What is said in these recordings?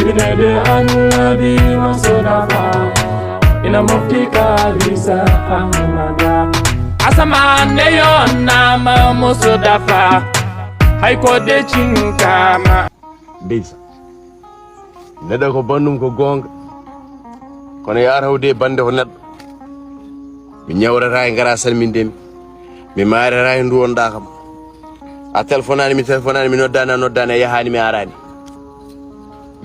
binede annabi mustafa ina muftika lisa ahmada asamane yonna ma mustafa hay ko de cinkama Bisa neɗɗo ko bandum ko gonga kono yaara hawde bande ko neɗɗo mi ñawrata e ngara salmindemi mi maarata e nduwonɗa kam a téléphonani mi noddani a yahani mi arani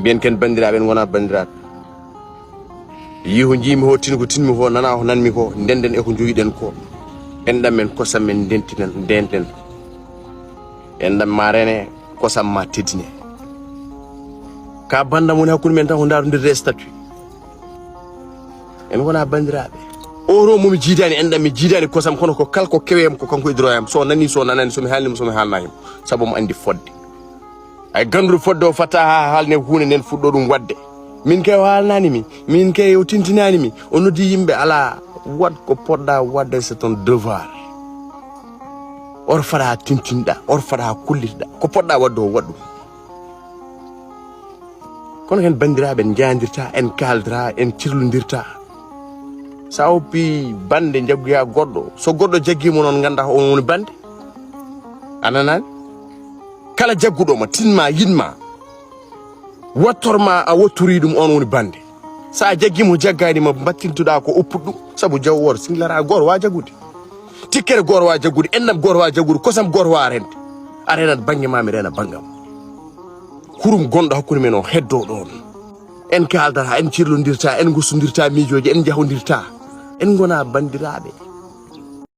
mbiyen ken bandiraɓe en gona bandiraɓe yiho jiimi ho tin ko tinmi ko nana ko nanmi ko ndenden e ko joyiɗen ko enɗam men kosam men ndenten enɗam ma rene kosam ma teddine ka banda mun hakkude men tan ko ndarodirde statut en gona bandiraɓe oro momi jiidani enɗam mi jiidani kosam kono ko kala ko kewem ko kanko e droyam so nani so nanani somi haalnimo somi haalnayimo saabu mo andi fodde ay ganduɗo fodde o fatta ha haalne hunde nden fuɗɗo ɗum wadde min kay o haalnanimi min kay o tintinanimi o noddi yimɓe ala wad ko poɗɗa wadde c'est ton devoir or fata tintinɗa or fata kullitɗa ko poɗɗa wadde o waɗɗum kono ken bandiraɓe en jandirta en kaldira en cirlodirta sa oppi bande jaggoya goɗɗo so goɗɗo jaggimo noon ganda on woni bande ananani kala jagguɗoma tinma yinma wattorma a wotturi ɗum on woni bande sa jaggimo jagganima battintuɗa ko upput ɗum saabu jaw wor singlara goto wa jaggude tikkere goto wa jaggude ennam goto wa jaggude kosam goto wa rende a renat banggue ma mi rena banggam kurum gonɗo hakkude men o heddo ɗon en kaldata en cirlodirta en gussodirta miijoji en jahodirta en gona bandiraɓe